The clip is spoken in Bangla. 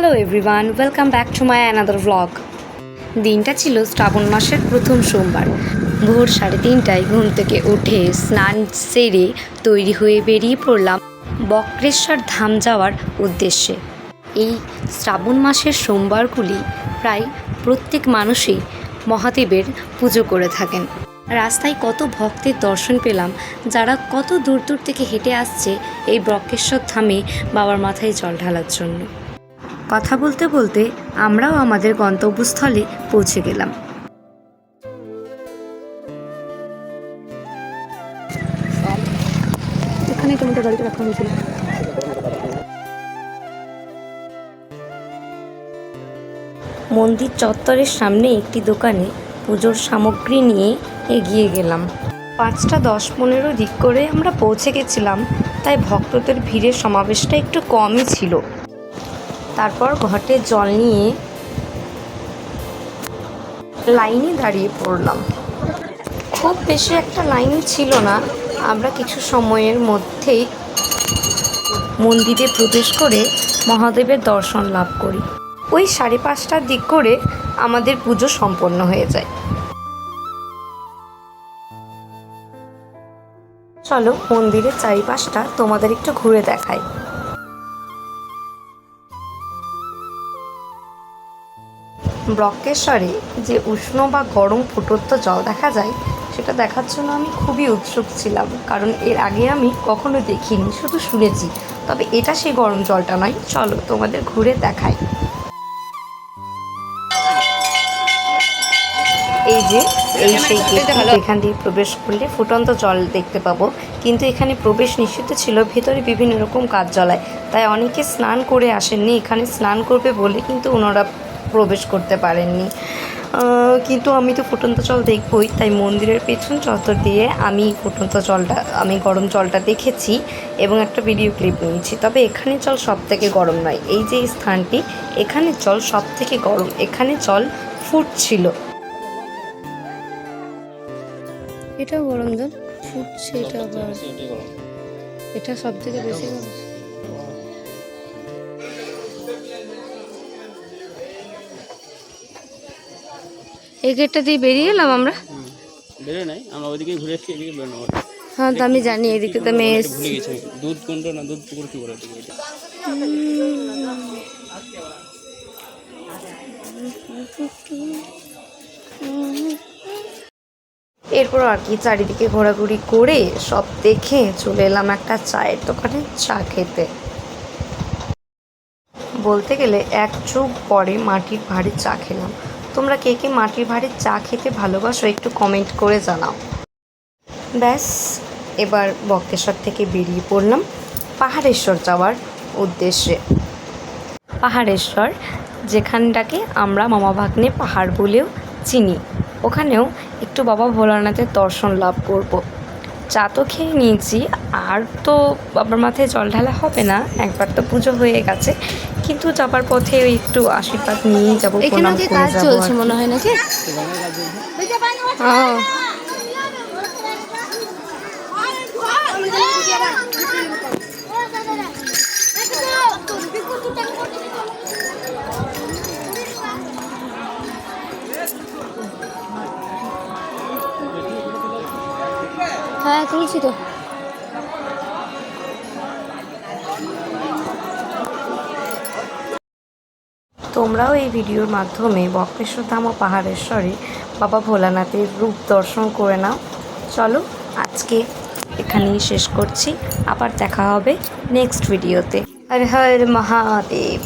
Hello everyone, welcome back to my another blog. দিনটা ছিল শ্রাবণ মাসের প্রথম সোমবার। ভোর 3:30টায় ঘুম থেকে উঠে স্নান সেরে তৈরি হয়ে বেরিয়ে পড়লাম বক্রেশ্বর ধাম যাওয়ার উদ্দেশ্যে। এই শ্রাবণ মাসের সোমবারগুলি প্রায় প্রত্যেক মানুষই মহাদেবের পুজো করে থাকেন। রাস্তায় কত ভক্তের দর্শন পেলাম, যারা কত দূর দূর থেকে হেঁটে আসছে এই বক্রেশ্বর ধামে বাবার মাথায় জল ঢালার জন্য। কথা বলতে বলতে আমরাও আমাদের গন্তব্যস্থলে পৌঁছে গেলাম। এখানে তোমাদের গাড়িটা রাখা হয়েছিল। মন্দির চত্বরের সামনে একটি দোকানে পুজোর সামগ্রী নিয়ে এগিয়ে গেলাম। 5:10-15 দিক করে আমরা পৌঁছে গেছিলাম, তাই ভক্তদের ভিড়ের সমাবেশটা একটু কমই ছিল। তারপর ঘটে জল নিয়ে লাইনে দাঁড়িয়ে পড়লাম। খুব বেশি একটা লাইন ছিল না, আমরা কিছু সময়ের মধ্যেই মন্দিরে প্রবেশ করে মহাদেবের দর্শন লাভ করি। ওই 5:30টার দিক করে আমাদের পুজো সম্পন্ন হয়ে যায়। চলো মন্দিরের চারিপাশটা তোমাদের একটু ঘুরে দেখাই। বক্রেশ্বরে যে উষ্ণ বা গরম ফুটন্ত জল দেখা যায়, সেটা দেখার জন্য আমি খুবই উৎসুক ছিলাম, কারণ এর আগে আমি কখনো দেখিনি, শুধু শুনেছি। তবে এটা সেই গরম জলটা নয়, চলো তোমাদের ঘুরে দেখাই। এই যে সেই এখান দিয়ে প্রবেশ করলে ফুটন্ত জল দেখতে পাবো, কিন্তু এখানে প্রবেশ নিষিদ্ধ ছিল। ভেতরে বিভিন্ন রকম কাজ জ্বলায়, তাই অনেকে স্নান করে আসেননি। এখানে স্নান করবে বলে কিন্তু ওনারা প্রবেশ করতে পারেননি। কিন্তু আমি তো ফুটন্ত জল দেখবই, তাই মন্দিরের পেছন চত্বর দিয়ে আমি গরম জলটা দেখেছি এবং একটা ভিডিও ক্লিপ নিয়েছি। তবে এখানে জল সব থেকে গরম নয়। এই যে স্থানটি, এখানে জল সব থেকে গরম। এখানে জল ফুটছিল। এটাও গরম জল ফুটছে, এটা সব থেকে বেশি গরম। এই গেটটা দিয়ে বেরিয়ে এলাম আমরা। বেরো নাই, আমরা ওইদিকে ঘুরে এসেছি, এদিকে বেরোনো। হ্যাঁ, তো আমি জানি এদিকে তো আমি ভুলে গেছি। দুধ কুণ্ড না দুধ পুকুর কি বলে এটা? এরপর আর কি চারিদিকে ঘোরাঘুরি করে সব দেখে চলে এলাম একটা চায়ের দোকানে চা খেতে। বলতে গেলে এক যুগ পরে মাটির ভাঁড়ের চা খেলাম। তোমরা কে কে মাটির ভাঁড়ের চা খেতে ভালোবাসো একটু কমেন্ট করে জানাও। ব্যাস, এবার বক্রেশ্বর থেকে বেরিয়ে পড়লাম পাহাড়েশ্বর যাওয়ার উদ্দেশ্যে। পাহাড়েশ্বর, যেখানটাকে আমরা মামা ভাগ্নে পাহাড় বলেও চিনি, ওখানেও একটু বাবা ভোলানাথের দর্শন লাভ করব। চা তো খেয়ে নিয়েছি, আর তো বাবার মাথায় জল ঢালা হবে না, একবার তো পুজো হয়ে গেছে। কিন্তু যাবার পথে ওই একটু আশীর্বাদ নিয়েই যাবো, প্রণাম করে যাবো। চলছে মনে হয় নাকি? হ্যাঁ, তুলছি তো। তোমরাও এই ভিডিওর মাধ্যমে বক্রেশ্বর ধাম ও পাহাড়েশ্বরে বাবা ভোলানাথের রূপ দর্শন করে নাও। চলো আজকে এখানেই শেষ করছি, আবার দেখা হবে নেক্সট ভিডিওতে। হর হর মহাদেব।